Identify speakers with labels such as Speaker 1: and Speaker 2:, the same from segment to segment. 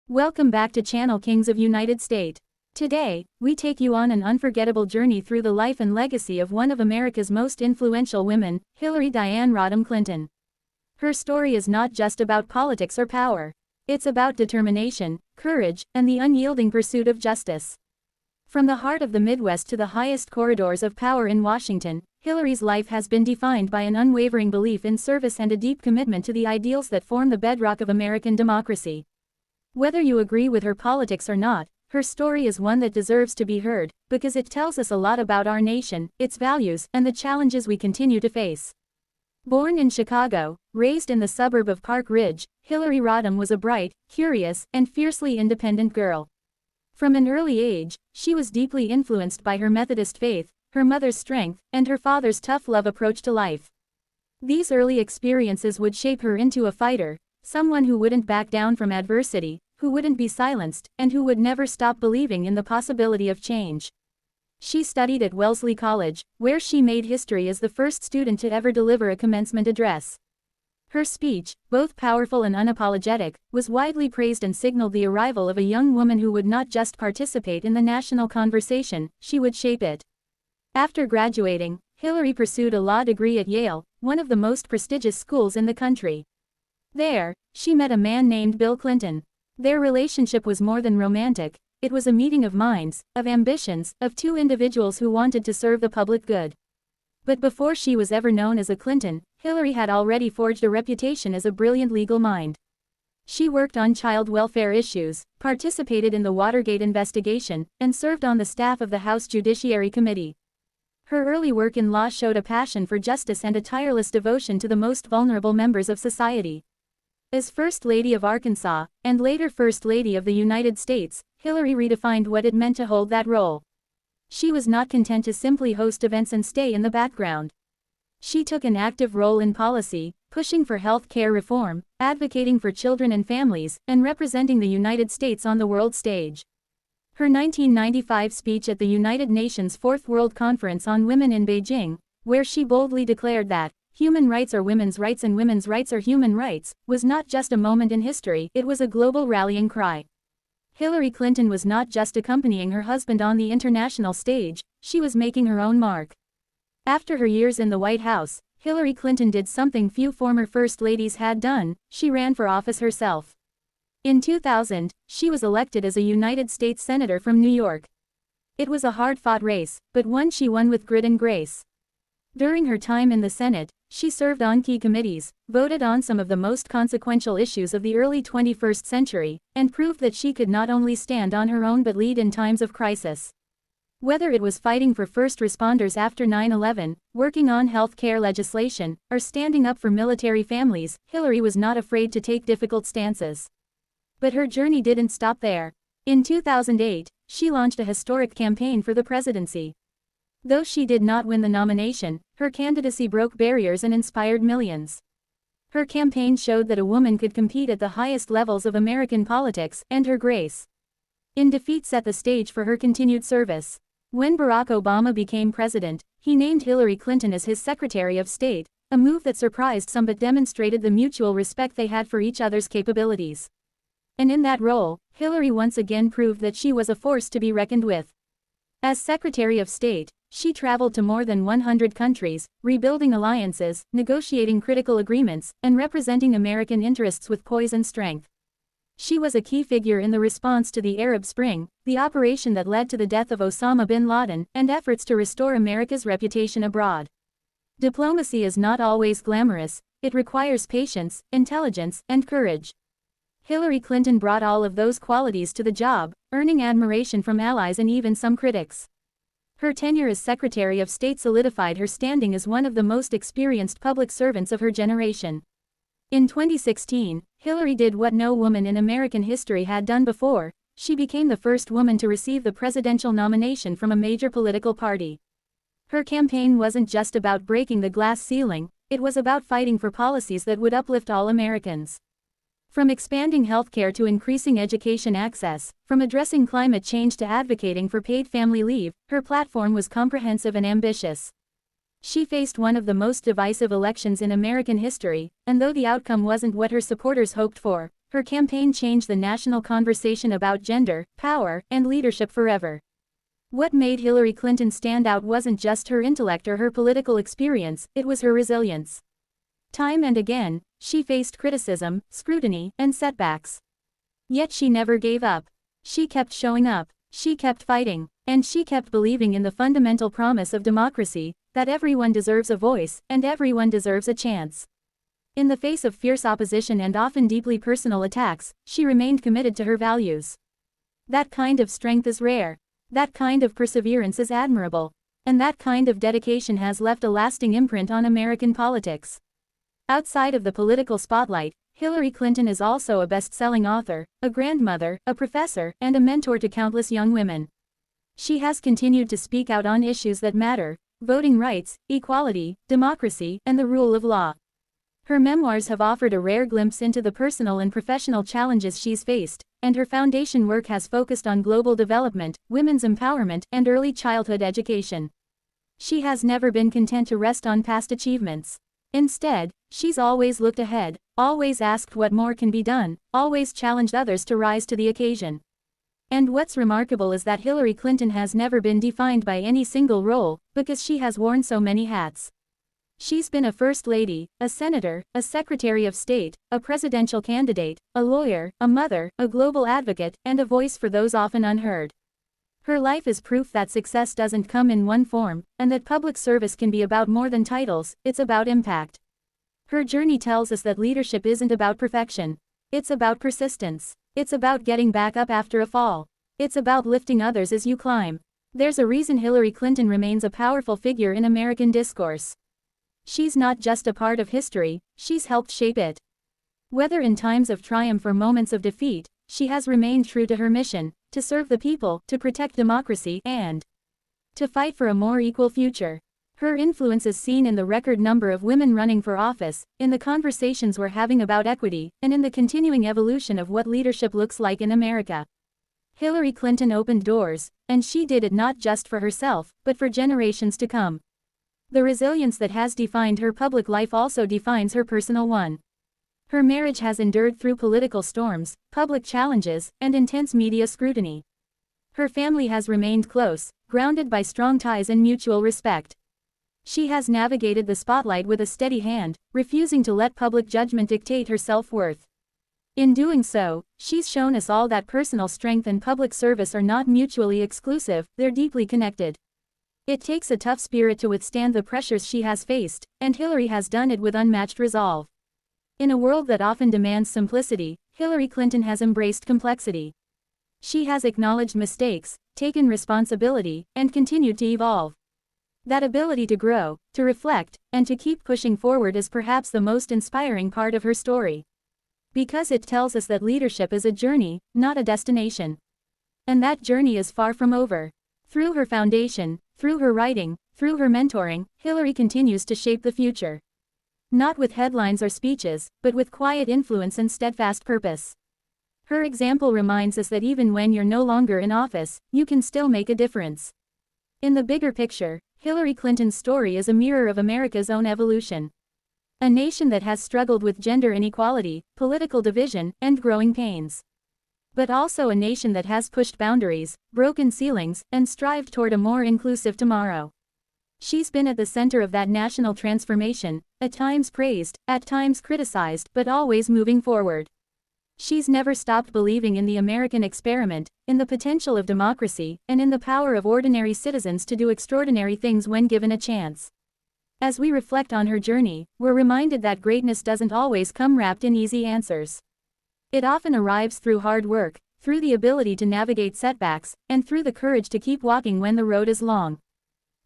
Speaker 1: Welcome back to Channel Kings of United States. Today, we take you on an unforgettable journey through the life and legacy of one of America's most influential women, Hillary Diane Rodham Clinton. Her story is not just about politics or power. It's about determination, courage, and the unyielding pursuit of justice. From the heart of the Midwest to the highest corridors of power in Washington, Hillary's life has been defined by an unwavering belief in service and a deep commitment to the ideals that form the bedrock of American democracy. Whether you agree with her politics or not, her story is one that deserves to be heard, because it tells us a lot about our nation, its values, and the challenges we continue to face. Born in Chicago, raised in the suburb of Park Ridge, Hillary Rodham was a bright, curious, and fiercely independent girl. From an early age, she was deeply influenced by her Methodist faith, her mother's strength, and her father's tough love approach to life. These early experiences would shape her into a fighter, someone who wouldn't back down from adversity, who wouldn't be silenced, and who would never stop believing in the possibility of change. She studied at Wellesley College, where she made history as the first student to ever deliver a commencement address. Her speech, both powerful and unapologetic, was widely praised and signaled the arrival of a young woman who would not just participate in the national conversation, she would shape it. After graduating, Hillary pursued a law degree at Yale, one of the most prestigious schools in the country. There, she met a man named Bill Clinton. Their relationship was more than romantic, it was a meeting of minds, of ambitions, of two individuals who wanted to serve the public good. But before she was ever known as a Clinton, Hillary had already forged a reputation as a brilliant legal mind. She worked on child welfare issues, participated in the Watergate investigation, and served on the staff of the House Judiciary Committee. Her early work in law showed a passion for justice and a tireless devotion to the most vulnerable members of society. As First Lady of Arkansas, and later First Lady of the United States, Hillary redefined what it meant to hold that role. She was not content to simply host events and stay in the background. She took an active role in policy, pushing for health care reform, advocating for children and families, and representing the United States on the world stage. Her 1995 speech at the United Nations Fourth World Conference on Women in Beijing, where she boldly declared that human rights are women's rights and women's rights are human rights, was not just a moment in history, it was a global rallying cry. Hillary Clinton was not just accompanying her husband on the international stage, she was making her own mark. After her years in the White House, Hillary Clinton did something few former First Ladies had done, she ran for office herself. In 2000, she was elected as a United States Senator from New York. It was a hard-fought race, but one she won with grit and grace. During her time in the Senate, she served on key committees, voted on some of the most consequential issues of the early 21st century, and proved that she could not only stand on her own but lead in times of crisis. Whether it was fighting for first responders after 9/11, working on health care legislation, or standing up for military families, Hillary was not afraid to take difficult stances. But her journey didn't stop there. In 2008, she launched a historic campaign for the presidency. Though she did not win the nomination, her candidacy broke barriers and inspired millions. Her campaign showed that a woman could compete at the highest levels of American politics, and her grace in defeat set the stage for her continued service. When Barack Obama became president, he named Hillary Clinton as his Secretary of State, a move that surprised some but demonstrated the mutual respect they had for each other's capabilities. And in that role, Hillary once again proved that she was a force to be reckoned with. As Secretary of State, she traveled to more than 100 countries, rebuilding alliances, negotiating critical agreements, and representing American interests with poise and strength. She was a key figure in the response to the Arab Spring, the operation that led to the death of Osama bin Laden, and efforts to restore America's reputation abroad. Diplomacy is not always glamorous, it requires patience, intelligence, and courage. Hillary Clinton brought all of those qualities to the job, earning admiration from allies and even some critics. Her tenure as Secretary of State solidified her standing as one of the most experienced public servants of her generation. In 2016, Hillary did what no woman in American history had done before, she became the first woman to receive the presidential nomination from a major political party. Her campaign wasn't just about breaking the glass ceiling, it was about fighting for policies that would uplift all Americans. From expanding healthcare to increasing education access, from addressing climate change to advocating for paid family leave, her platform was comprehensive and ambitious. She faced one of the most divisive elections in American history, and though the outcome wasn't what her supporters hoped for, Her campaign changed the national conversation about gender, power, and leadership forever. What made Hillary Clinton stand out wasn't just her intellect or her political experience, it was her resilience. Time and again, she faced criticism, scrutiny, and setbacks. Yet she never gave up. She kept showing up, she kept fighting, and she kept believing in the fundamental promise of democracy, that everyone deserves a voice, and everyone deserves a chance. In the face of fierce opposition and often deeply personal attacks, she remained committed to her values. That kind of strength is rare. That kind of perseverance is admirable. And that kind of dedication has left a lasting imprint on American politics. Outside of the political spotlight, Hillary Clinton is also a best-selling author, a grandmother, a professor, and a mentor to countless young women. She has continued to speak out on issues that matter: voting rights, equality, democracy, and the rule of law. Her memoirs have offered a rare glimpse into the personal and professional challenges she's faced, and her foundation work has focused on global development, women's empowerment, and early childhood education. She has never been content to rest on past achievements. Instead, she's always looked ahead, always asked what more can be done, always challenged others to rise to the occasion. And what's remarkable is that Hillary Clinton has never been defined by any single role, because she has worn so many hats. She's been a first lady, a senator, a secretary of state, a presidential candidate, a lawyer, a mother, a global advocate, and a voice for those often unheard. Her life is proof that success doesn't come in one form, and that public service can be about more than titles, it's about impact. Her journey tells us that leadership isn't about perfection. It's about persistence. It's about getting back up after a fall. It's about lifting others as you climb. There's a reason Hillary Clinton remains a powerful figure in American discourse. She's not just a part of history, she's helped shape it. Whether in times of triumph or moments of defeat, she has remained true to her mission: to serve the people, to protect democracy, and to fight for a more equal future. Her influence is seen in the record number of women running for office, in the conversations we're having about equity, and in the continuing evolution of what leadership looks like in America. Hillary Clinton opened doors, and she did it not just for herself, but for generations to come. The resilience that has defined her public life also defines her personal one. Her marriage has endured through political storms, public challenges, and intense media scrutiny. Her family has remained close, grounded by strong ties and mutual respect. She has navigated the spotlight with a steady hand, refusing to let public judgment dictate her self-worth. In doing so, she's shown us all that personal strength and public service are not mutually exclusive, they're deeply connected. It takes a tough spirit to withstand the pressures she has faced, and Hillary has done it with unmatched resolve. In a world that often demands simplicity, Hillary Clinton has embraced complexity. She has acknowledged mistakes, taken responsibility, and continued to evolve. That ability to grow, to reflect, and to keep pushing forward is perhaps the most inspiring part of her story. Because it tells us that leadership is a journey, not a destination. And that journey is far from over. Through her foundation, through her writing, through her mentoring, Hillary continues to shape the future. Not with headlines or speeches, but with quiet influence and steadfast purpose. Her example reminds us that even when you're no longer in office, you can still make a difference. In the bigger picture, Hillary Clinton's story is a mirror of America's own evolution. A nation that has struggled with gender inequality, political division, and growing pains. But also a nation that has pushed boundaries, broken ceilings, and strived toward a more inclusive tomorrow. She's been at the center of that national transformation, at times praised, at times criticized, but always moving forward. She's never stopped believing in the American experiment, in the potential of democracy, and in the power of ordinary citizens to do extraordinary things when given a chance. As we reflect on her journey, we're reminded that greatness doesn't always come wrapped in easy answers. It often arrives through hard work, through the ability to navigate setbacks, and through the courage to keep walking when the road is long.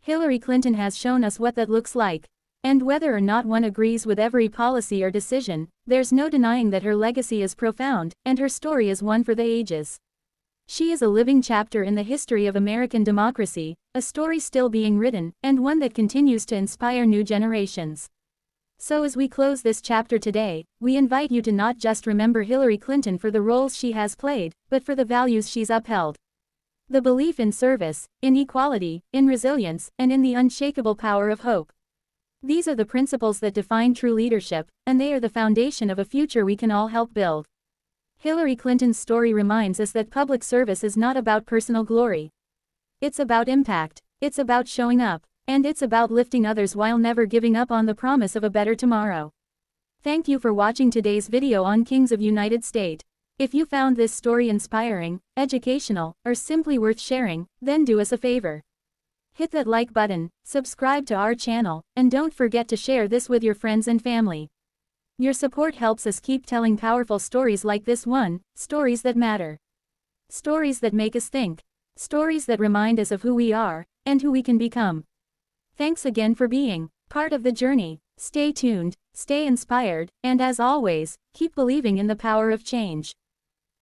Speaker 1: Hillary Clinton has shown us what that looks like. And whether or not one agrees with every policy or decision, there's no denying that her legacy is profound, and her story is one for the ages. She is a living chapter in the history of American democracy, a story still being written, and one that continues to inspire new generations. So as we close this chapter today, we invite you to not just remember Hillary Clinton for the roles she has played, but for the values she's upheld. The belief in service, in equality, in resilience, and in the unshakable power of hope. These are the principles that define true leadership, and they are the foundation of a future we can all help build. Hillary Clinton's story reminds us that public service is not about personal glory. It's about impact, it's about showing up, and it's about lifting others while never giving up on the promise of a better tomorrow. Thank you for watching today's video on Kings of United States. If you found this story inspiring, educational, or simply worth sharing, then do us a favor. Hit that like button, subscribe to our channel, and don't forget to share this with your friends and family. Your support helps us keep telling powerful stories like this one, stories that matter. Stories that make us think. Stories that remind us of who we are, and who we can become. Thanks again for being part of the journey. Stay tuned, stay inspired, and as always, keep believing in the power of change.